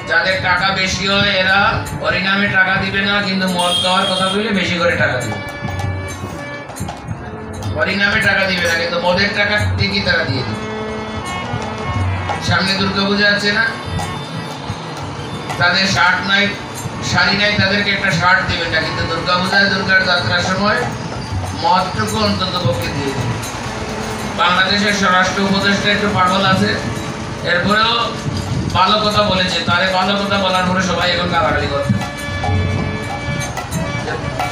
যাদের টাকা বেশি হয় এরা পরিণামে টাকা দিবে না, কিন্তু মদ খাওয়ার কথা বললে বেশি করে টাকা দিবে। পরিণামে টাকা দিবে না, কিন্তু মদের টাকা ঠিকই তারা দিয়ে দিবে। সামনে দুর্গাপূজা আছে না, তাদের শার্ট নাই শাড়ি নাই, তাদেরকে একটা শার্ট দিবে না, কিন্তু দুর্গাপূজায় দুর্গার যাত্রার সময় মদটুকু অন্তত পক্ষে দিয়ে দিবে। বাংলাদেশের স্বরাষ্ট্র উপদেষ্টা একটু পাগল আছে, এরপরেও ভালো কথা বলেছে, তারে ভালো কথা বলার পরে সবাই এখন গালাগালি করছে।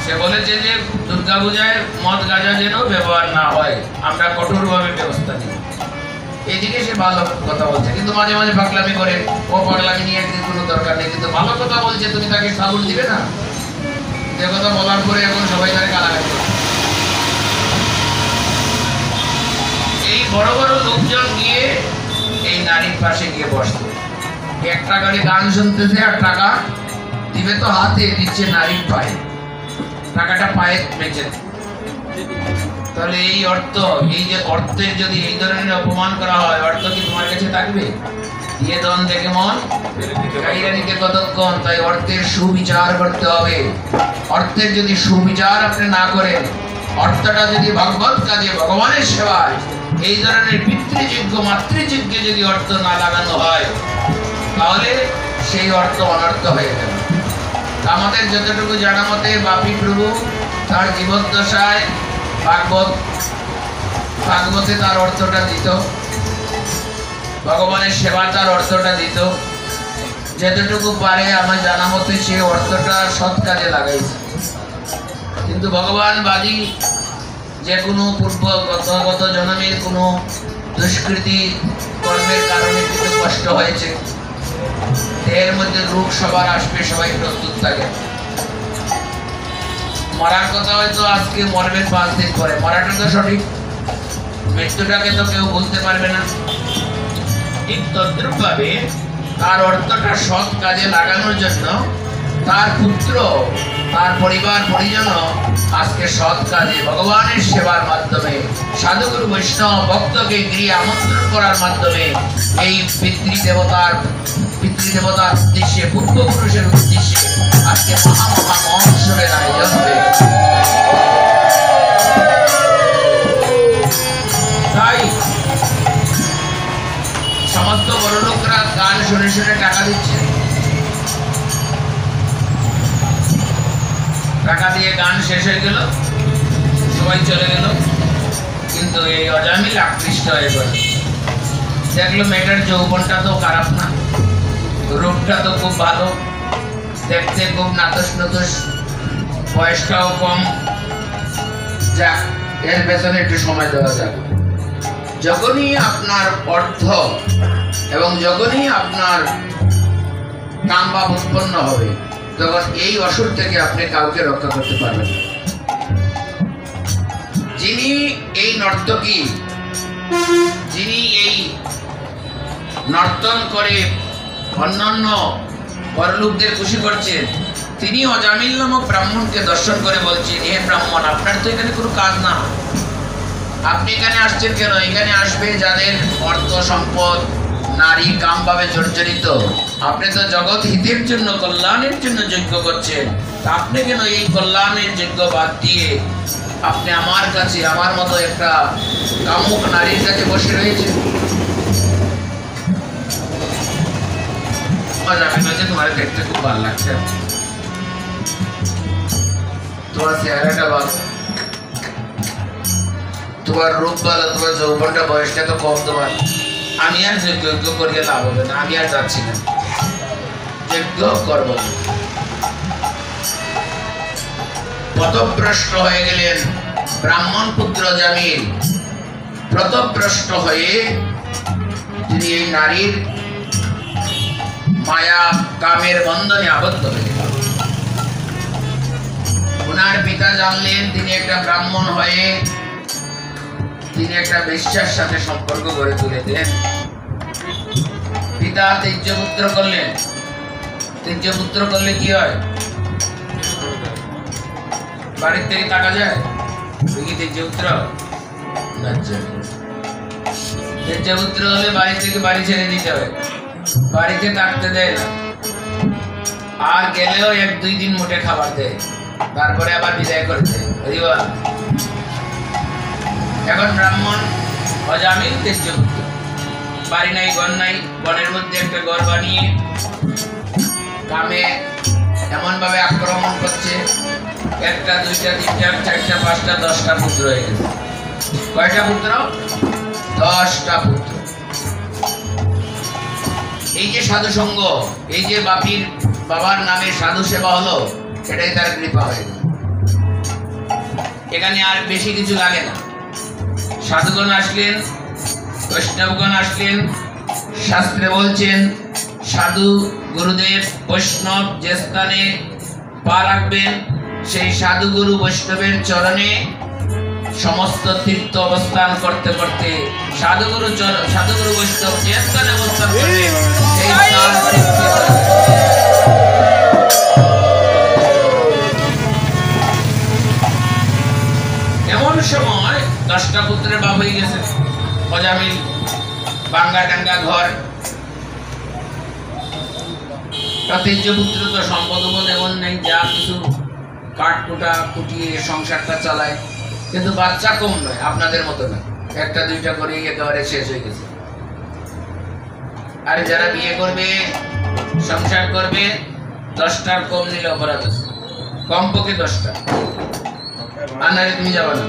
সে বলেছে যে দুর্গাপূজায় মদ গাঁজা যেন ব্যবহার না হয়, আমরা কঠোরভাবে ব্যবস্থা নিই। এইদিকে সে ভালো কথা বলছে, কিন্তু মাঝে মাঝে পাগলামি করে। ও পাগলামি নিয়ে একদিন কোনো দরকার নেই, কিন্তু ভালো কথা বলছে, তুমি তাকে সাবুন দিবে না? যে কথা বলার পরে এখন সবাই তাকে গালাগালি করছে। এই বড় বড় লোকজন গিয়ে এই নারীর পাশে গিয়ে বসতো, একটা করে গান শুনতেছে আর টাকা দিবে তো হাতে, দিচ্ছে নারীর পায়ে, টাকাটা পায়ে বেঁচে। তাহলে এই অর্থ, এই যে অর্থের যদি এই ধরনের অপমান করা হয়, অর্থ কি তোমার কাছে থাকবে? দিয়ে দন দেখে মন গাইরা নিতে কতক্ষণ। তাই অর্থের সুবিচার করতে হবে। অর্থের যদি সুবিচার আপনি না করেন, অর্থটা যদি ভগবত কাজে, ভগবানের সেবায়, এই ধরনের পিতৃযোগ্য মাতৃযোগ্যে যদি অর্থ না লাগানো হয়, তাহলে সেই অর্থ অনর্থ হয়ে যাবে। আমাদের যতটুকু জানা মতে বাপি প্রভু তার জীবদ্দশায় ভাগবতে তার অর্থটা দিত, ভগবানের সেবা তার অর্থটা দিত, যতটুকু পারে আমার জানা মতে সে অর্থটা সৎ কাজে লাগাইছে। কিন্তু ভগবান বাদী যে কোনো পূর্বগত জন্মের কোনো দুষ্কৃতি কর্মের কারণে কিছু কষ্ট হয়েছে, এর মধ্যে রোগ সবার আসবে, সবাই প্রস্তুত থাকে। মরার কথা হয়তো আজকে মরবেন 5 দিন পরে, মরাটা তো সঠিক, মৃত্যুটাকে তো কেউ বলতে পারবে না। ঠিক তদ্রূপভাবে তার অর্থটা সৎ কাজে লাগানোর জন্য তার পুত্র, তার পরিবার পরিজন আজকে সৎ কাজে ভগবানের সেবার মাধ্যমে, সাধুগুরু বৈষ্ণব ভক্তকে গৃহে আমন্ত্রণ করার মাধ্যমে এই পিতৃদেবতার উদ্দেশ্যে, পূর্বপুরুষের উদ্দেশ্যে আজকে মহা মহোৎসবের আয়োজন হয়েছে। তাই সমস্ত বড় লোকরা গান শুনে শুনে টাকা দিচ্ছে, টাকা দিয়ে গান শেষ হয়ে গেল, সবাই চলে গেল, কিন্তু এই অজামিল আকৃষ্ট হয়ে গেল। দেখলো মেয়েটার যৌবনটা তো খারাপ না, রূপটা তো খুব ভালো, দেখতে খুব নাতস নতস, বয়সটাও কম, যাক এর পেছনে একটু সময় দেওয়া যাক। যখনই আপনার অর্থ এবং যখনই আপনার কামভাব উৎপন্ন হবে, তখন এই অসুর থেকে আপনি কাউকে রক্ষা করতে পারবেন না। যিনি এই নর্তকী, যিনি এই নর্তন করে অন্যান্য পরলোকদের খুশি করছেন, তিনি অজামিল নামক ব্রাহ্মণকে দর্শন করে বলছেন, হে ব্রাহ্মণ, আপনার তো এখানে কোনো কাজ না, আপনি এখানে আসছেন কেন? এখানে আসবে যাদের অর্থ সম্পদ, নারী কামভাবে জর্জরিত, আপনি তো জগৎ হিতের জন্য, কল্যাণের জন্য যজ্ঞ করছেন, আপনি কেন এই কল্যাণের যজ্ঞ বাদ দিয়ে আপনি আমার কাছে, আমার মতো একটা কামুক নারীর কাছে বসে রয়েছেন? তোমার দেখতে খুব ভালো লাগছে, তোমার চেহারাটা ভালো, তোমার রূপ ভালো, তোমার যৌবনটা, বয়সটা তো কম তোমার, আমি আর যজ্ঞ করিয়ে লাভ হবে না, আমি আর যাচ্ছি না, যজ্ঞ করবো না। পথভ্রষ্ট হয়ে গেলেন ব্রাহ্মণ পুত্র জামিল। পথভ্রষ্ট হয়ে তিনি এই নারীর মায়া কামের বন্ধনে আবদ্ধ হয়ে গেলেন। ওনার পিতা জানলেন তিনি একটা ব্রাহ্মণ হয়ে তিনি একটা বেশ্যার সাথে সম্পর্ক গড়ে তুলে দেন। পিতা তেজ্যপুত্র করলেন। তেজ্যপুত্র করলে কি হয়? বাড়ির থেকে টাকা যায়, তেজ্যপুত্র তেজ্যপুত্র হলে বাড়ি থেকে বাড়ি ছেড়ে দিতে হয়, বাড়িতে থাকতে দেয় না। আর গেলেও 1-2 দিন মোটে খাবার দেয়, তারপরে আবার বিদায় করে দেয়। এখন ব্রাহ্মণ অজামিল তেজ্যপুত্র, বাড়ি নাই ঘর নাই, বনের মধ্যে একটা ঘর বানিয়ে কামে এমন ভাবে আক্রমণ করছে, 1টা 2টা 3টা 4টা 5টা 10টা পুত্র হয়ে গেছে। কয়টা পুত্র? 10টা পুত্র। এই যে সাধু সঙ্গ, এই যে বাবার নামে সাধু সেবা হলো, এটাই তার কৃপা হয়ে গেল। এখানে আর বেশি কিছু লাগে না। সাধুগণ আসলেন, বৈষ্ণবগণ আসলেন, শাস্ত্রে বলছেন সাধু গুরুদেব বৈষ্ণব যে স্থানে পা রাখবেন, সেই সাধু গুরু বৈষ্ণবের চরণে সমস্ত তীর্থ অবস্থান করতে করতে সাধু গুরু বৈষ্ণব যে স্থানে অবস্থান করবে, সেই স্থান তৃপ্তি হবে। এমন সময় 10টা পুত্রের বাপ হয়ে গেছে। অজামিল বাঙ্গা ডাঙ্গা ঘর, তেজ্যপুত্র তো সম্পদ এমন নেই, যা কিছু কাঠ কুটা কুটিয়ে সংসারটা চালায়, কিন্তু বাচ্চা কম নয়, আপনাদের মতো না, 1টা 2টা করে একেবারে শেষ হয়ে গেছে। আর যারা বিয়ে করবে, সংসার করবে, 10টার কম নিলে অপরাধ আছে, কমপক্ষে 10টা। আর নারে তুমি যাবো না।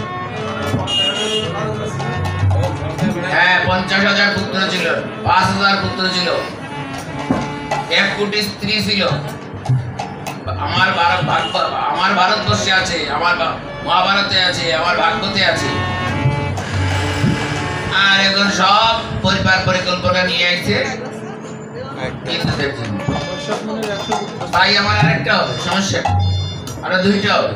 হ্যাঁ, 50,000 পুত্র ছিল, 5,000 পুত্র ছিল, 1 কোটি স্ত্রী ছিল। আমার ভারতবর্ষে আছে, আমার মহাভারতে আছে, আমার ভাগবতে আছে। আর এখন সব পরিবার পরিকল্পনা নিয়ে আসছে, তাই আমার আরেকটা হবে, সমস্যা আরো 2টা হবে,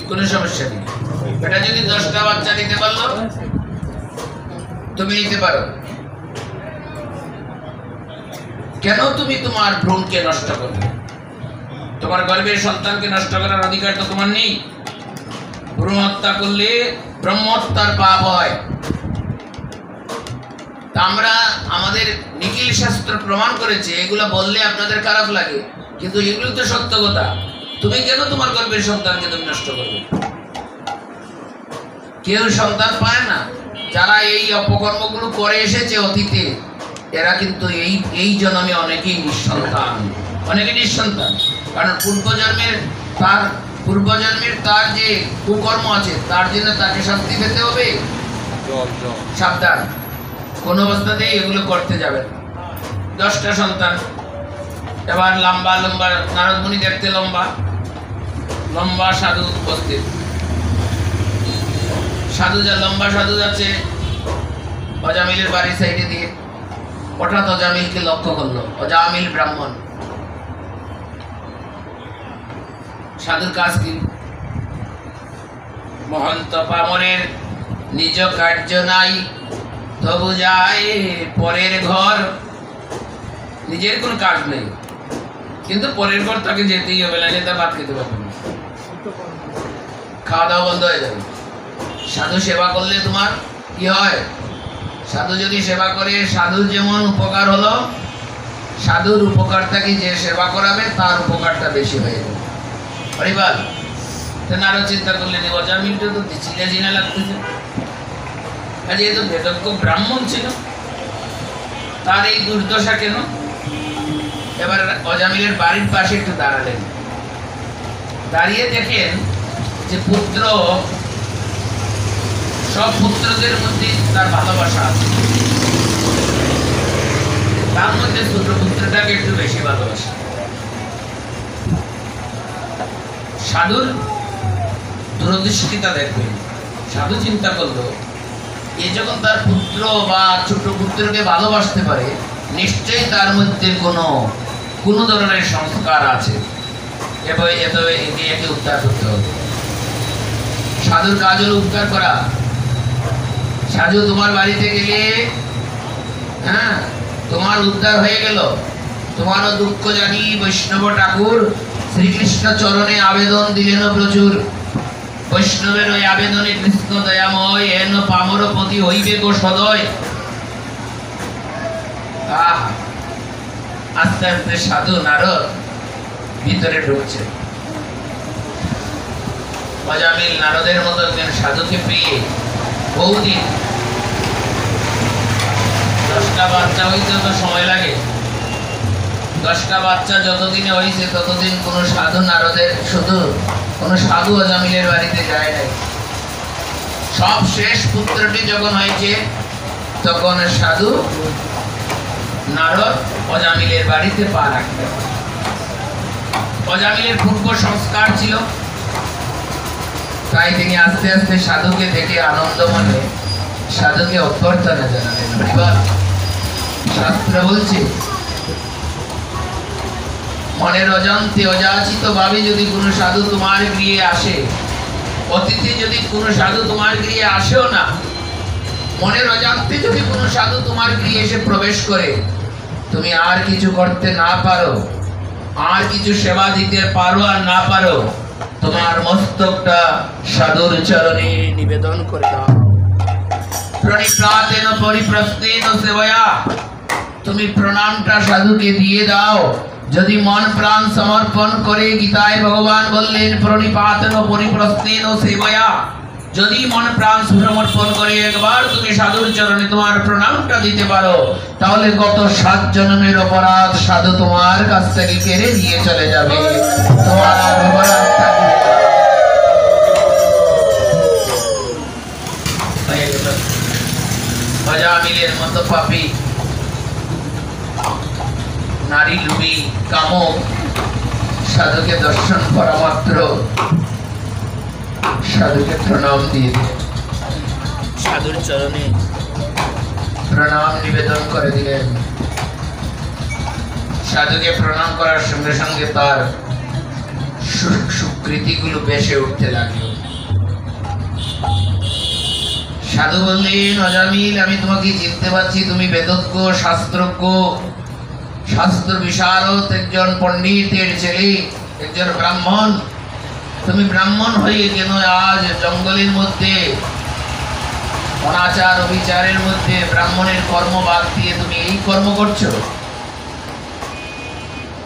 কোনো সমস্যা নেই। এটা যদি 10টা বাচ্চা নিতে পারলো, তুমি নিতে পারো। কেন তুমি তোমার ভ্রূণকে নষ্ট করবে? তোমার গর্ভের সন্তানকে নষ্ট করার অধিকার তো তোমার নেই। ভ্রূণ হত্যা করলে ব্রহ্মহত্যার পাপ হয়। তা আমরা, আমাদের নিখিল শাস্ত্র প্রমাণ করেছে, এগুলো বললে আপনাদের খারাপ লাগে, কিন্তু এগুলো তো সত্য কথা। তুমি কেন তোমার গর্ভের সন্তানকে তুমি নষ্ট করবে? কেউ সন্তান পায় না। যারা এই অপকর্মগুলো করে এসেছে অতীতে, এরা কিন্তু এই জন্মে অনেকেই নিঃসন্তান, কারণ পূর্বজন্মের তার যে কুকর্ম আছে, তার জন্য তাকে শাস্তি পেতে হবে। সাবধান, কোন অবস্থাতেই এগুলো করতে যাবে না। 10টা সন্তান, এবার লম্বা লম্বা, নারদ মুনি দেখতে লম্বা লম্বা সাধু উপস্থিত। লম্বা সাধু যাচ্ছে অজামিলের বাড়ির সাইডে দিয়ে, হঠাৎ অজামিলকে লক্ষ্য করলো। অজামিল ব্রাহ্মণ, সাধুর কাজ কি? মহন্ত পামরের নিজ কার্য নাই, তবু যায় পরের ঘর। নিজের কোনো কাজ নেই, কিন্তু পরের ঘর তাকে যেতেই হবে, না তা ভাত খেতে পারবে না, খাওয়া দাওয়া বন্ধ হয়ে যাবে। সাধু সেবা করলে তোমার কি হয়? সাধু যদি সেবা করে, সাধুর যেমন উপকার হলো, সাধুর উপকারটাকে যে সেবা করাবে তার উপকারটা বেশি হয়ে যাবে। পরিবার আরো চিন্তা করলেন, অজামিলটা তো চিনে চিনে লাগতেছে, আর যেহেতু বেদজ্ঞ ব্রাহ্মণ ছিল, তার এই দুর্দশা কেন? এবার অজামিলের বাড়ির পাশে একটু দাঁড়ালেন, দাঁড়িয়ে দেখেন যে পুত্র, সব পুত্রদের মধ্যে তার ভালোবাসা আছে, তার মধ্যে ছোট পুত্রটাকে একটু বেশি ভালোবাসে। সাধুর দূরদৃষ্টিতা দেখবেন। সাধু চিন্তা করলো, এ যখন তার পুত্র বা ছোট পুত্রকে ভালোবাসতে পারে, নিশ্চয়ই তার মধ্যে কোনো ধরনের সংস্কার আছে, একে উদ্ধার করতে হবে। সাধুর কাজ হলো উদ্ধার করা। সাধু তোমার বাড়িতে গেলে, হ্যাঁ, তোমার উদ্ধার হয়ে গেল, তোমারও দুঃখ জানি বৈষ্ণব ঠাকুর শ্রীকৃষ্ণ চরণে আবেদন দিলেন প্রচুর। বৈষ্ণবের ওই আবেদনে কৃষ্ণ দয়াময় এন পামরপতি হইবে গো সদয়। আস্তে আস্তে সাধু নারদ ভিতরে ঢুকছে। অজামিল নারদের মতো একজন সাধুকে পেয়ে বহুদিন, 10টা বাচ্চা হইতে তো সময় লাগে, 10টা বাচ্চা যতদিনে হয়েছে ততদিন কোন সাধু নারদের, শুধু কোন সাধু অজামিলের বাড়িতে যায় নাই। সব শেষ পুত্রটি যখন হয়েছে তখন সাধু নারদ অজামিলের বাড়িতে পা রাখলেন। অজামিলের পূর্ব সংস্কার ছিল, তাই তিনি আস্তে আস্তে সাধুকে দেখে আনন্দ মনে সাধুকে অভ্যর্থনা জানালেন। এবার শাস্ত্র বলছে, মনের অজান্তে অযাচিত ভাবে যদি কোনো সাধু তোমার গৃহে আসে, অতিথি যদি কোনো সাধু তোমার গৃহে আসেও না, মনের অজান্তে যদি কোনো সাধু তোমার গৃহে এসে প্রবেশ করে, তুমি আর কিছু করতে না পারো, আর কিছু সেবা দিতে পারো আর না পারো, তোমার মস্তকটা সাধুর চরণে নিবেদন করে দাও। প্রণিপ্রাতেন পরিপ্রস্তেন সেবয়া, তুমি প্রণামটা সাধুকে দিয়ে দাও। যদি মন প্রাণ সমর্পণ করে, গীতায় ভগবান বললেন প্রণিপাতেন পরিপ্রস্তেন সেবয়া, যদি মন প্রাণ সমর্পণ করে একবার তুমি সাধুর চরণে তোমার প্রণামটা দিতে পারো, তাহলে গত 7 জন্মের অপরাধ সাধু তোমার কাছ থেকে কেড়ে নিয়ে চলে যাবে। তোমার অপরাধ থাকবে অজামিলের মতো পাপী, নারী লুবি, কামক সাধুকে দর্শন করা মাত্র সাধুকে প্রণাম দিয়ে দিলেন, সাধুর চরণে প্রণাম নিবেদন করে দিলেন। সাধুকে প্রণাম করার সঙ্গে সঙ্গে তার সুকৃতিগুলো বেশে উঠতে লাগলো। সাধু বললেন, অজামিল, আমি তোমাকে চিনতে পারছি, তুমি বেদজ্ঞ, শাস্ত্রজ্ঞ, শাস্ত্র বিশারদ, একজন পণ্ডিতের ছেলে, একজন ব্রাহ্মণ। তুমি ব্রাহ্মণ হয়ে কেন আজ জঙ্গলের মধ্যে অনাচার অবিচারের মধ্যে ব্রাহ্মণের কর্ম বাদ দিয়ে তুমি এই কর্ম করছো?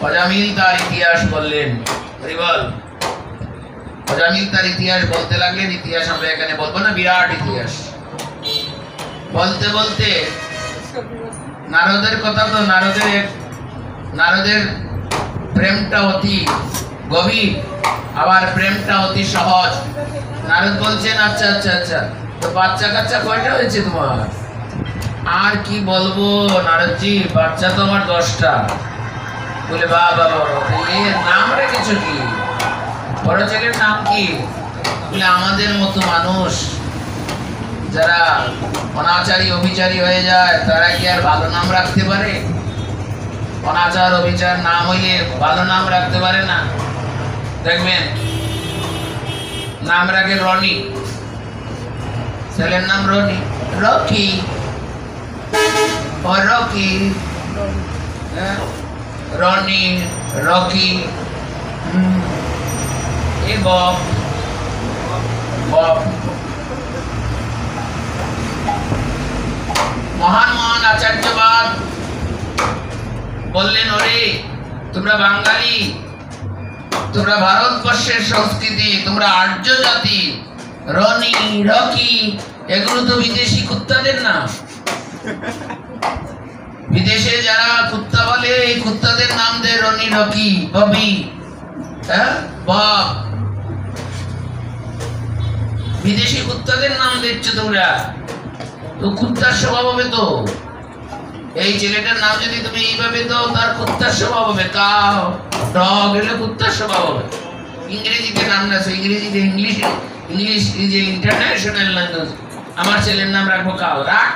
অজামিল তার ইতিহাস বললেন। বল, অজামিল তার ইতিহাস বলতে লাগলেন। ইতিহাস আমরা এখানে বলবো না, বিরাট ইতিহাস। বলতে বলতে নারদের কথা, তো নারদের প্রেমটা অতি গভীর, আবার প্রেমটা অতি সহজ। নারদ বলছেন, আচ্ছা আচ্ছা আচ্ছা, তো বাচ্চা কাচ্চা কয়টা হয়েছে তোমার? আর কি বলবো নারদজি, বাচ্চা তো আমার 10টা। বলে বাবা, এর নাম রেখেছো কি? বড় ছেলের নাম কি? বলে আমাদের মতো মানুষ যারা অনাচারী অবিচারী হয়ে যায়, তারা কি আর ভালো নাম রাখতে পারে? অনাচার অবিচার নাম হইলে ভালো নাম রাখতে পারে না। দেখবেন নাম রাখে রনি, ছেলের নাম Ronnie, Rocky, Rocky, Ronnie, Rocky, এ বব, বব। মহান মহান আচার্যবাদ বললেন, ওরে তোমরা বাঙালি, তোমরা ভারতবর্ষের সংস্কৃতি, তোমরা আর্য জাতি, রনি, রকি এগুলো তো বিদেশি কুত্তাদের নাম। বিদেশে যারা কুত্তা বলে, এই কুত্তাদের নাম দেয় রনি, রকি, ববি, বব। বিদেশি কুত্তাদের নাম দিচ্ছ তোমরা, তো কুত্তার স্বভাব হবে। তো এই ছেলেটার নাম যদি তুমি এইভাবে দাও, তার কুত্তার স্বভাব হবে। কাউ, ডগ এলে কুত্তার স্বভাব হবে। ইংরেজিতে নাম না, ইংরেজিতে English is a international language. আমার ছেলের নাম রাখবো কাউ, রাখ।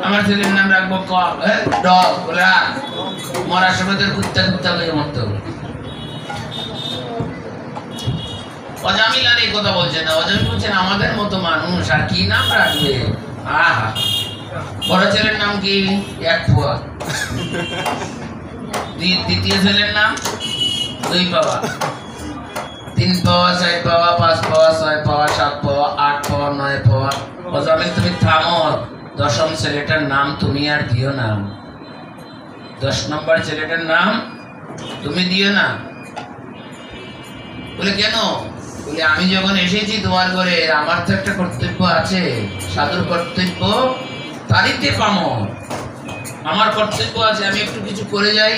আমার ছেলের নাম রাখবো ডগ, রাখ। মরার সময় তোর কুত্তা কুত্তা হয়ে মরতে হবে। অজামিল আর এই কথা বলছে না। অজামিল বলছেন, আমাদের মতো মানুষ আর কি নাম রাখবে? আহা, বড় ছেলের নাম কি? 1 পোয়া। দ্বিতীয় ছেলের নাম 2 পাওয়া, 3 পাওয়া, 4 পাওয়া, 5 পাওয়া, 6 পাওয়া, 7 পাওয়া, 8 পাওয়া, 9 পাওয়া। অজামিল তুমি থামো, 10ম ছেলেটার নাম তুমি আর দিও না। 10 নম্বর ছেলেটার নাম তুমি দিও না। বলে কেন? বলে আমি যখন এসেছি তোমার ঘরে, আমার তো একটা কর্তব্য আছে, সাধুর কর্তব্য তারিতে পামো, আমার কর্তব্য আছে, আমি একটু কিছু করে যাই।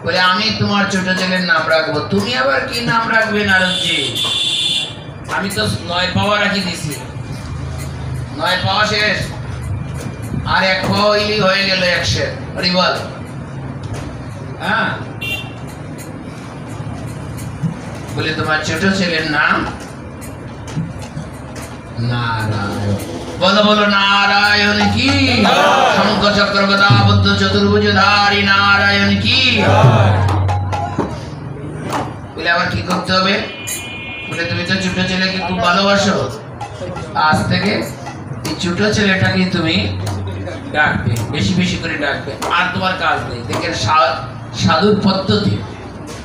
বলে আমি তোমার ছোট ছেলের নাম রাখবো। তুমি আবার কি নাম রাখবে নারদজি? আমি তো 9 পাওয়া রাখি দিছি, 9 পাওয়া শেষ, আর 1 পাওয়া হইলেই হয়ে গেল 100। হরিবল। হ্যাঁ, বলে তোমার ছোট ছেলের নাম নারায়ণ। বলো বলো নারায়ণ কি? শঙ্খ চক্র গদা বুদ্ধ চতুর্ভুজধারী নারায়ণ কি? বলে আবার কি করতে হবে? বলে তুমি তো ছোট ছেলেকে খুব ভালোবাসো, আজ থেকে এই ছোট ছেলেটাকে তুমি ডাকবে, বেশি বেশি করে ডাকবে, আর তোমার কাজ নেই। দেখেন সাধুর পদ্ধতি,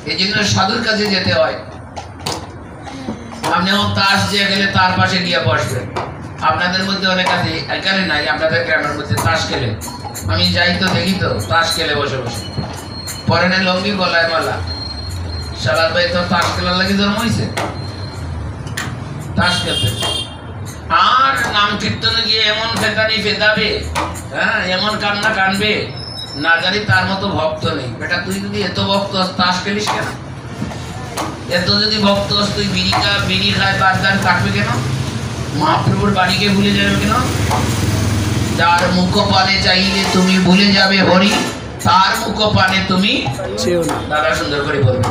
এই জন্য সাধুর কাছে যেতে হয়। আপনি এখন তাস দিয়ে গেলে তার পাশে গিয়ে বসবেন। আপনাদের মধ্যে অনেক আছে, এখানে নাই, আপনাদের গ্রামের মধ্যে তাস খেলে, আমি যাই তো দেখি তো তাস খেলে বসে বসে, পরে না লঙ্গি গলায় মালা। সালাদ ভাই তো তাস খেলার লাগে জন্ম হয়েছে, তাস খেলতে। আর নাম কীর্তনে গিয়ে এমন ফেতানি ফেতাবে, হ্যাঁ, এমন কান্না কানবে, না জানি তার মতো ভক্ত নেই। বেটা তুই যদি এত ভক্ত তাস খেলিস কেন? এত যদি ভক্ত তুই বিড়ি খায় বারদার কাটবে কেন? মহাপ্রভুর বাড়িকে ভুলে যাবে কেন? যার মুখ পানে চাইলে তুমি ভুলে যাবে হরি, তার মুখ পানে তুমি দাদা সুন্দর করে বলবে।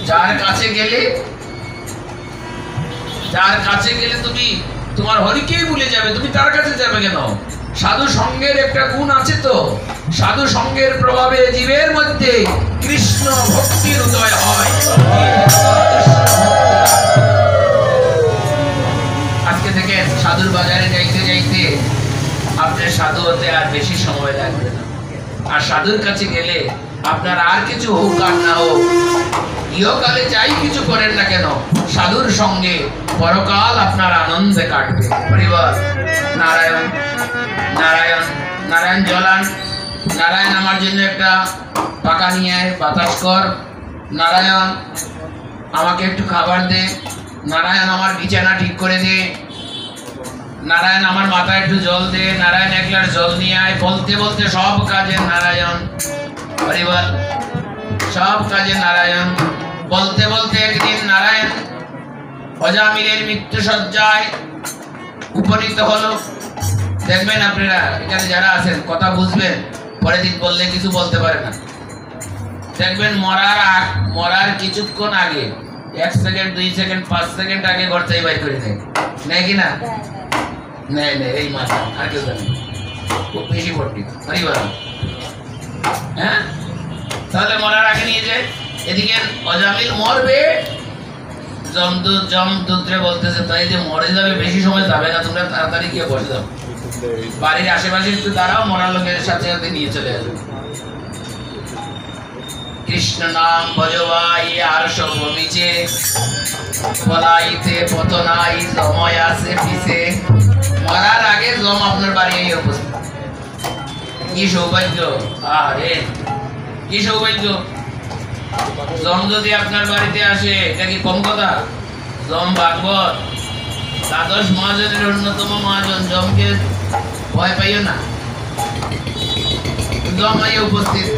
যার কাছে গেলে তুমি তোমার হরিকেই ভুলে যাবে, তুমি তার কাছে যাবে কেন? সাধু সঙ্গের একটা গুণ আছে তো, সাধু সঙ্গের প্রভাবে জীবের মধ্যে কৃষ্ণ ভক্তির উদয় হয়। আজকে থেকে সাধুর বাজারে যাইতে যাইতে আপনার সাধু হতে আর বেশি সময় লাগবে না। আর সাধুর কাছে গেলে আপনার আর কিছু হোক আর না হোক, ইহকালে যাই কিছু করেন না কেন, সাধুর সঙ্গে পরকাল আপনার আনন্দে কাটবে। পরিবার নারায়ণ নারায়ণ নারায়ণ জলান, নারায়ণ আমার জন্য একটা পাকা নিয়ে বাতাস কর, নারায়ণ আমাকে একটু খাবার দে, নারায়ণ আমার বিছানা ঠিক করে দে, নারায়ণ আমার মাথায় একটু জল দে, নারায়ণ 1 গ্লাস জল নিয়ে আয়। বলতে বলতে সব কাজে নারায়ণ। পরিবার সব কাজে নারায়ণ। বলতে বলতে একদিন নারায়ণ অজামিলের মৃত্যু সজ্জায় উপনীত হলো। দেখবেন আপনারা এখানে যারা আছেন কথা বুঝবেন, পরের দিন বললে কিছু বলতে পারে না। দেখবেন মরার কিছুক্ষণ আগে, 1 সেকেন্ড 2 সেকেন্ড 5 সেকেন্ড আগে ঘর থেকে বাইর করে দেয়, নেই কিনা? নেই এই মাথা আর কেউ জানে, খুব বেশি পড়ি পরিবার। হ্যাঁ, তাহলে মরার আগে নিয়ে যায়। এদিকে অজামিল মরবে, যমদূতরে বলতেছে তাই যে মরে যাবে, বেশি সময় যাবে না, তোমরা তাড়াতাড়ি গিয়ে বসে যাও, বাড়ির আশেপাশে একটু দাঁড়াও, মরার লোকের সাথে সাথে নিয়ে চলে আসবে। কৃষ্ণ নাম ভজবাই আর সব মিছে, পলাইতে পতনাই সময় আছে পিছে। মরার আগে জম আপনার বাড়ি উপস্থিত। কি সৌভাগ্য! আরে কি সৌভাগ্য! জম যদি আপনার বাড়িতে আসে, এটা কি কম কথা? জম ভাগবত, দ্বাদশ মহাজনের অন্যতম মহাজন, জমকে ভয় পাইও না, জম আইয়ে উপস্থিত।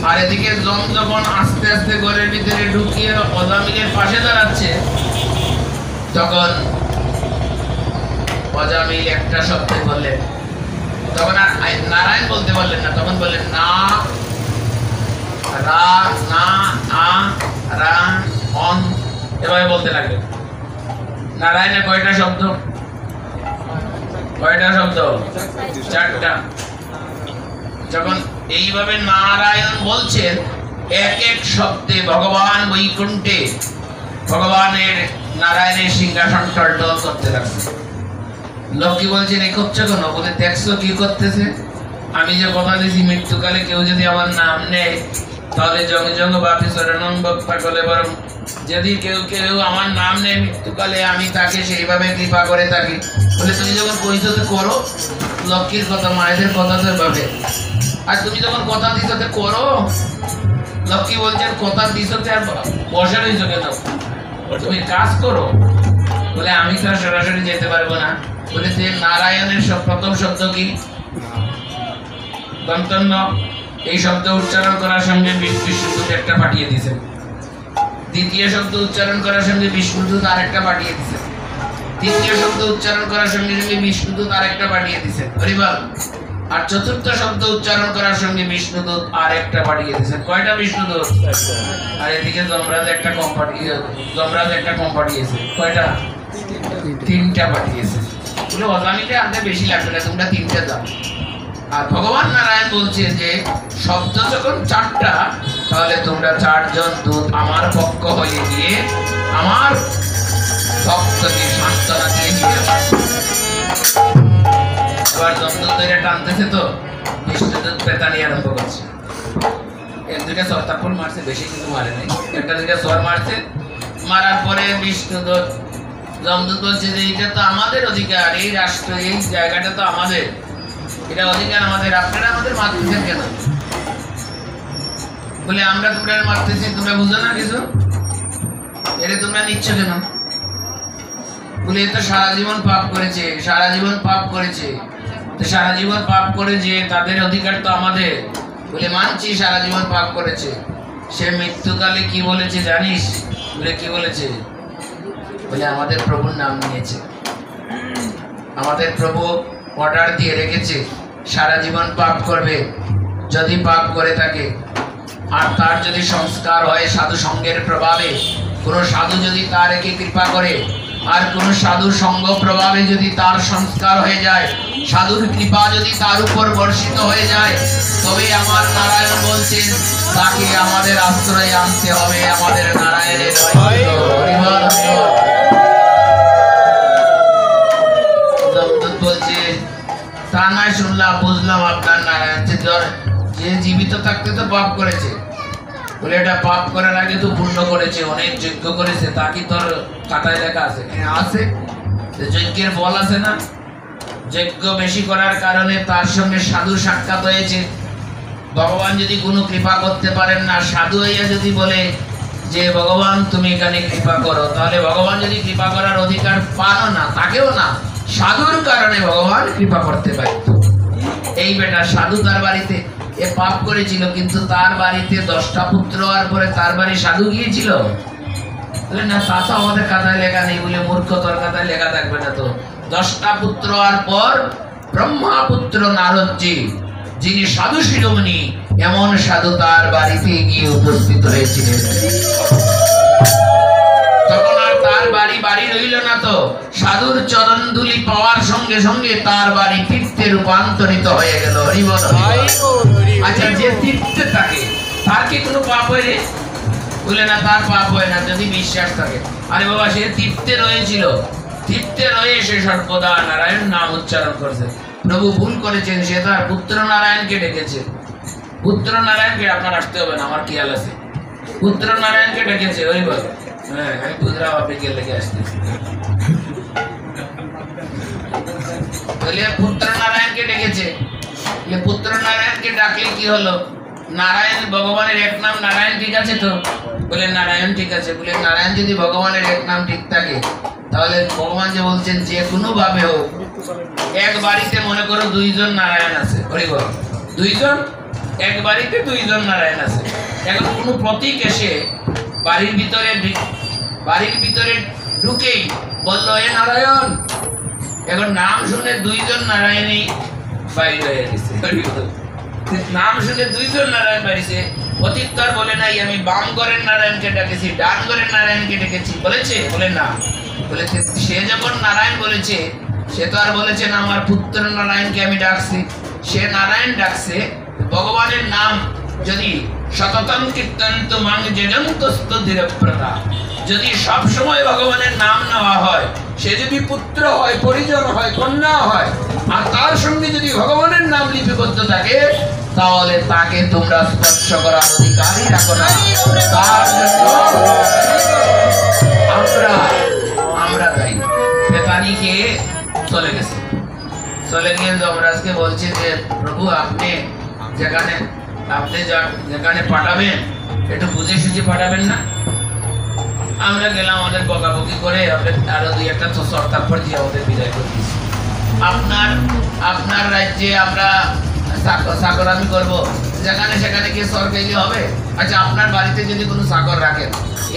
আর এদিকে জম যখন আস্তে আস্তে ঘরের ভিতরে ঢুকিয়ে অজামিলের পাশে দাঁড়াচ্ছে, তখন অজামিল একটা শব্দে বললেন, তখন আর নারায়ণ বলতে পারলেন না, তখন বললেন না রা না আ রা অন, এভাবে বলতে লাগলেন। নারায়ণের কয়টা শব্দ? 4টা। যখন এইভাবে নারায়ণ বলছেন, এক এক শব্দে ভগবান বৈকুণ্ঠে ভগবানের নারায়ণের সিংহাসন টলটল করতে লাগছে। লোক কি বলছেন এই করছো কেন? বলে দেখছো কি করতেছে, আমি যে কথা দিয়েছি মৃত্যুকালে কেউ যদি আমার নাম নেয়, তাহলে জঙ্গ জঙ্গ বাপি চরণং বক্তা কলে বরং যদি কেউ কেউ আমার নাম নেয় মৃত্যুকালে, আমি তাকে সেইভাবে কৃপা করে থাকি। বলে তুমি যখন কইছো তো করো, লক্ষ্মীর কথা মায়েদের কথা তো ভাবে, আর তুমি যখন কথা দিছো তো করো। লক্ষ্মী বলছেন কথা দিছো তো আর বসে রইছো কেন, তুমি কাজ করো। বলে আমি তো সরাসরি যেতে পারবো না। বলে যে নারায়ণের প্রথম শব্দ কি? দন্তন্য। এই শব্দ উচ্চারণ করার সঙ্গে বিষ্ণুদূত একটা পাঠিয়ে দিয়েছেন। দ্বিতীয় শব্দ উচ্চারণ করার সঙ্গে বিষ্ণুদূত আরেকটা পাঠিয়ে দিয়েছেন। তৃতীয় শব্দ উচ্চারণ করার সঙ্গে সঙ্গে বিষ্ণুদূত আরেকটা পাঠিয়ে দিয়েছেন। হরিবল। আর চতুর্থ শব্দ উচ্চারণ করার সঙ্গে বিষ্ণুদূত আরেকটা পাঠিয়ে দিয়েছেন। কয়টা বিষ্ণুদূত? আর এদিকে যমরাজ একটা কম পাঠিয়েছে। কয়টা? তিনটা পাঠিয়েছে। বলে অজামিলে আনতে বেশি লাগবে না, তোমরা তিনটা দাও। আর ভগবান নারায়ণ বলছে যে শব্দ যখন চারটা, তাহলে তোমরা চারজন দূত আমার পক্ষ হয়ে গিয়ে আমার ভক্তকে সান্ত্বনা দিয়ে দিয়ে এবার যন্ত্র ধরে টানতেছে তো বিষ্ণুদূত পেতানি আরম্ভ করছে। এক দুইটা সপ্তাহ মারছে, বেশি কিন্তু মারে নাই, একটা দুইটা স্বর মারছে। মারার পরে বিষ্ণুদূত যমদূত বলছে যে এটা তো আমাদের অধিকার, এই রাষ্ট্র এই জায়গাটা তো আমাদের, এটা অধিকার আমাদের, আপনারা আমাদের মারতেছেন কেন? বলে আমরা তোমরা মারতেছি, তোমরা বুঝো না কিছু, এটা তোমরা নিচ্ছ কেন? বলে এ তো সারা জীবন পাপ করেছে, সারা জীবন পাপ করেছে, তো সারা জীবন পাপ করে যে তাদের অধিকার তো আমাদের। বলে মানছি সারা জীবন পাপ করেছে। সে মৃত্যুকালে কি বলেছে জানিস? বলে কি বলেছে? বলে আমাদের প্রভুর নাম নিয়েছে। আমাদের প্রভু অর্ডার দিয়ে রেখেছে সারা জীবন পাপ করবে। যদি পাপ করে থাকে আর তার যদি সংস্কার হয় সাধু সঙ্গের প্রভাবে, কোনো সাধু যদি তার একে কৃপা করে, আর কোন সাধু সঙ্গ প্রভাবে যদি তার সংস্কার হয়ে যায়, সাধুর কৃপা যদি তার উপর বর্ষিত হয়ে যায়, তবে আমার নারায়ণ বলছেন তাকে আমাদের আশ্রয়ে আনতে হবে। আমাদের নারায়ণের বলছে তা নয়, শুনলাম বুঝলাম আপনার নারায়ণ যে জীবিত থাকতে তো পাপ করেছে। বলে এটা পাপ করার আগে তো পুণ্য করেছে, অনেক যজ্ঞ করেছে, তা কি তোর খাতায় লেখা আছে? আছে, যজ্ঞের ফল আছে না? যজ্ঞ বেশি করার কারণে তার সঙ্গে সাধু সাক্ষাৎ হয়েছে। ভগবান যদি কোনো কৃপা করতে পারেন না, সাধু হইয়া যদি বলে যে ভগবান তুমি এখানে কৃপা করো, তাহলে ভগবান যদি কৃপা করার অধিকার পানো না, তাকেও না, সাধুর কারণে ভগবান কৃপা করতে পারে। এই বেটা সাধু তার বাড়িতে এ পাপ করেছিল, কিন্তু তার বাড়িতে 10টা পুত্র হওয়ার পরে তার বাড়ি সাধু গিয়েছিল না? তা তো আমাদের খাতায় লেখা নেই। বলে মূর্খ, তোর খাতায় লেখা থাকবে না তো? 10টা পুত্র হওয়ার পর ব্রহ্মাপুত্র নারদজি, যিনি সাধু শিরোমণি, এমন সাধু তার বাড়িতে গিয়ে উপস্থিত হয়েছিলেন। তখন আর তার বাড়ি বাড়ি রইল না তো, সাধুর চরণ ধুলি পাওয়ার সঙ্গে সঙ্গে তার বাড়ি তীর্থে রূপান্তরিত হয়ে গেল। হরিবল। আচ্ছা, যে তীর্থে থাকে তার কি কোনো পাপ হয় রে? বলে না, তার পাপ হয় না যদি বিশ্বাস থাকে। আরে বাবা, সে তীর্থে রয়েছিল, তীর্থে রয়ে সে সর্বদা নারায়ণ নাম উচ্চারণ করেছে। প্রভু ভুল করেছেন, সে তার পুত্র নারায়ণকে ডেকেছে। পুত্র নারায়ণকে আপনার আসতে হবে না, আমার খেয়াল আছে। পুত্র নারায়ণকে ডেকেছে। হরিবল। হ্যাঁ, আমি বুঝলাম আপনি কে লেগে আসতেছি। পুত্র নারায়ণকে ডেকেছে। পুত্র নারায়ণকে ডাকলে কি হলো? নারায়ণ ভগবানের এক নাম নারায়ণ, ঠিক আছে তো? বলে নারায়ণ ঠিক আছে। বলে নারায়ণ যদি ভগবানের এক নাম ঠিক থাকে, তাহলে ভগবান যে বলছেন যে কোনো ভাবে হোক, এক বাড়িতে মনে করো 2জন নারায়ণ আছে। হরিবল। 2জন, এক বাড়িতে 2জন নারায়ণ আছে। এখন কোনো প্রতীক এসে বাড়ির ভিতরে ঢুকেই বললো এ নারায়ণ। এখন নাম শুনে 2জন নারায়ণই বাইরে হয়ে গেছে। নাম শুনে 2জন নারায়ণ বাড়িছে। অতীতকার বলে নাই আমি বাম ঘরের নারায়ণকে ডেকেছি, ডান ঘরের নারায়ণকে ডেকেছি, বলেছে? বলে না। বলে সে যখন নারায়ণ বলেছে, সে তো আর বলেছে না আমার পুত্র নারায়ণকে আমি ডাকছি। সে নারায়ণ ডাকছে। ভগবানের নাম যদি সততম কীর্তন্ত মাং যেজন্তস্ত ধীরপ্রতা, যদি সব সময় ভগবানের নাম নেওয়া হয়, সে যদি পুত্র হয়, পরিজন হয়, কন্যা হয়, আর তার সঙ্গে যদি ভগবানের নাম লিপিবদ্ধ থাকে, তাহলে তাকে তোমরা স্পর্শ করার অধিকারই রাখো না। তার জন্য আমরা তাই বেতানি খেয়ে চলে গেছে। চলে গিয়ে যমরাজকে বলছে যে প্রভু আপনি যেখানে পাঠাবেন একটু বুঝে সুঝে পাঠাবেন না? আমরা গেলাম, আমাদের বকাবকি করে আরো দুই একটা শর্তাক্ষর দিয়ে আমাদের বিদায় করে দিয়েছি। আপনার রাজ্যে আমরা চাকরামি করবো, যেখানে সেখানে গিয়ে সর গাইলে হবে? আচ্ছা, আপনার বাড়িতে যদি কোনো চাকর রাখেন,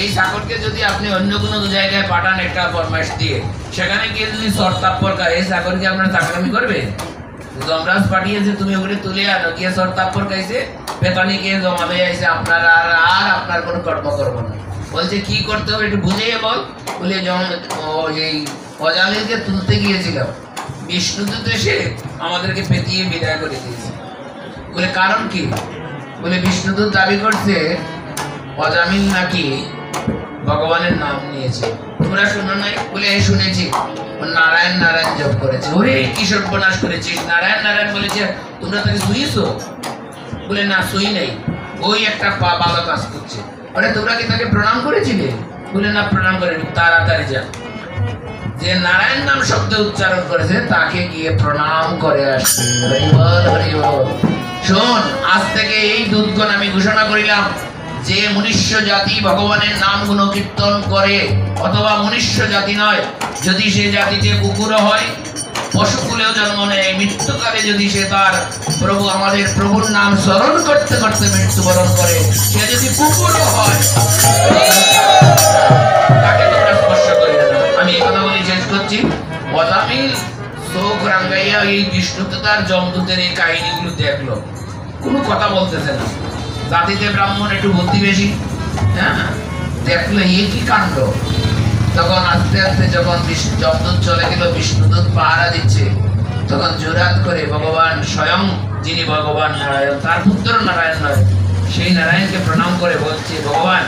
এই চাকরকে যদি আপনি অন্য কোনো জায়গায় পাঠান একটা ফরমাইশ দিয়ে, সেখানে গিয়ে যদি সরতাপ্পর করে, এই চাকরকে আপনার চাকরামি করবে? যমরাজ পাঠিয়েছে তুমি ওগুলি তুলে আনো, গিয়ে সরতাপ্পর গাইছে, বেতনি গিয়ে জমাবে আইছে, আপনার আর আপনার কোনো কর্ম করবো না। বলছে কি করতে হবে একটু বুঝিয়ে বল। বলে এই অজামিলকে তুলতে গিয়েছিলাম, বিষ্ণুদূত এসে আমাদেরকে পেতিয়ে বিদায় করে দিয়েছে। বলে কারণ কি? বলে বিষ্ণুদূত দাবি করছে অজামিল নাকি ভগবানের নাম নিয়েছে। তোমরা শুনো নাই? বলে শুনেছি, নারায়ণ নারায়ণ জপ করেছে। ওরে কি সর্বনাশ করেছিস, নারায়ণ নারায়ণ বলেছে, তোমরা তাকে শুয়েছো? বলে না, শুই নাই, ওই একটা ভালো কাজ করছে। আরে তোমরা কি তাকে প্রণাম করেছিলে? বলে না, প্রণাম করেনি। তাড়াতাড়ি যা, যে নারায়ণ নাম শব্দ উচ্চারণ করেছে তাকে গিয়ে প্রণাম করে আসছে। হরি বল, হরি বল। শোন, আজ থেকে এই দুধগণ আমি ঘোষণা করিলাম, যে মনুষ্য জাতি ভগবানের নাম গুণ কীর্তন করে, অথবা মনুষ্য জাতি নয়, যদি সে জাতিতে কুকুর হয়, পশুকুলেও জন্ম নেয়, মৃত্যুকালে যদি সে তার প্রভু আমাদের প্রভুর নাম স্মরণ করতে করতে মৃত্যুবরণ করে, সে যদি কুকুরও হয়, তাকে তোমরা স্পর্শ করিবে না। আমি এই কথা বলে শেষ করছি। অজামিল চোখ রাঙ্গাইয়া এই বিষ্ণুতে তার যমদূতের এই কাহিনীগুলো দেখলো, কোনো কথা বলতেছে না। জাতিতে ব্রাহ্মণ একটু বুদ্ধি বেশি, হ্যাঁ, দেখলো এই কি কাণ্ড। তখন আস্তে আস্তে যখন যমদূত চলে গেল, বিষ্ণুদূত পাহারা দিচ্ছে, তখন জোরাত করে ভগবান স্বয়ং, যিনি ভগবান নারায়ণ, তার পুত্র নারায়ণ নয়, সেই নারায়ণকে প্রণাম করে বলছে, ভগবান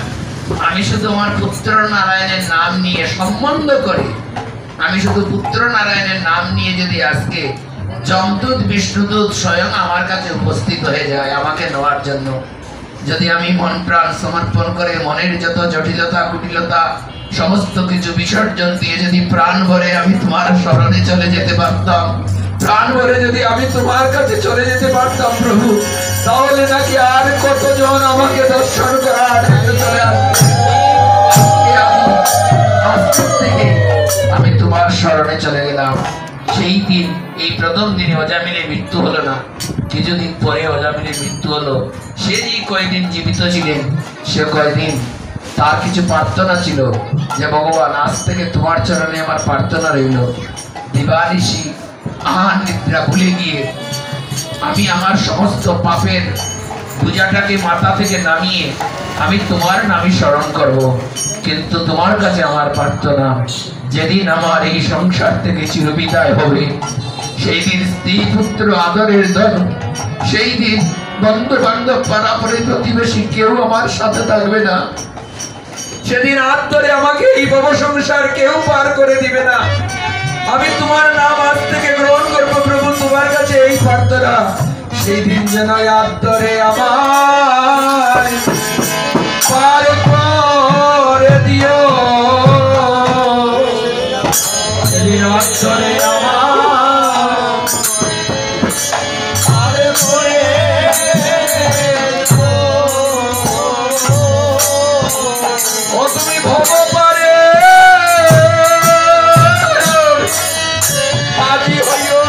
আমি শুধু আমার পুত্র নারায়ণের নাম নিয়ে সম্বন্ধ করে, আমি শুধু পুত্র নারায়ণের নাম নিয়ে যদি আজকে যমদূত বিষ্ণুদূত স্বয়ং আমার কাছে উপস্থিত হয়ে যায় আমাকে নেওয়ার জন্য, যদি আমি মন প্রাণ সমর্পণ করে মনের যত জটিলতা কুটিলতা সমস্ত কিছু বিসর্জন দিয়ে যদি প্রাণ ভরে আমি তোমার শরণে চলে যেতে পারতাম, প্রাণ ভরে যদি আমি তোমার কাছে চলে যেতে পারতাম প্রভু, তাহলে নাকি আর কতজন আমাকে দর্শন করার চলে আসবে। আমি তোমার শরণে চলে গেলাম। সেই দিন, এই প্রথম দিনে অজামিলের মৃত্যু হলো না, কিছুদিন পরে অজামিলের মৃত্যু হলো। সে যে কয়েকদিন জীবিত ছিলেন, সে কয়েকদিন তার কিছু প্রার্থনা ছিল যে ভগবান আজ থেকে তোমার চরণে আমার প্রার্থনা রইল, দিবানিশি আহার নিদ্রা ভুলে গিয়ে আমি আমার সমস্ত পাপের পূজাটাকে মাথা থেকে নামিয়ে আমি তোমার নামই স্মরণ করব। কিন্তু তোমার কাছে আমার প্রার্থনা, যেদিন আমার এই সংসার থেকে চিরবিদায় হবে, সেই দিন স্ত্রী পুত্র আদরের ধন, সেই দিন বন্ধু বান্ধব পাড়াপড়ি প্রতিবেশী কেউ আমার সাথে থাকবে না, সেদিন হাত ধরে আমাকে এই ভব সংসার কেউ পার করে দিবে না। আমি তোমার নাম আজ থেকে গ্রহণ করবো প্রভু, তোমার কাছে এই প্রার্থনা, সেই দিন যেন হাত ধরে আমায় পার করে দিও, সেদিন হাত ধরে তুমি ভব পারে আজি হইও,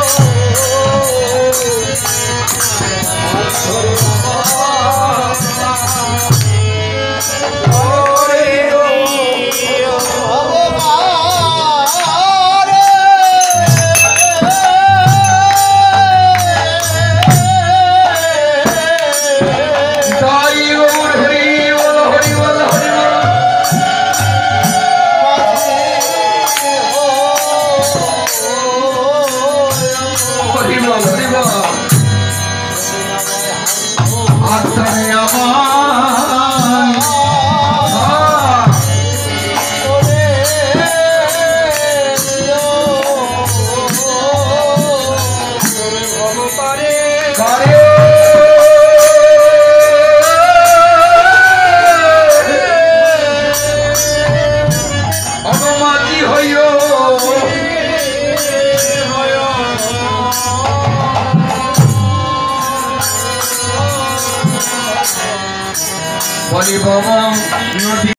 বলি নদী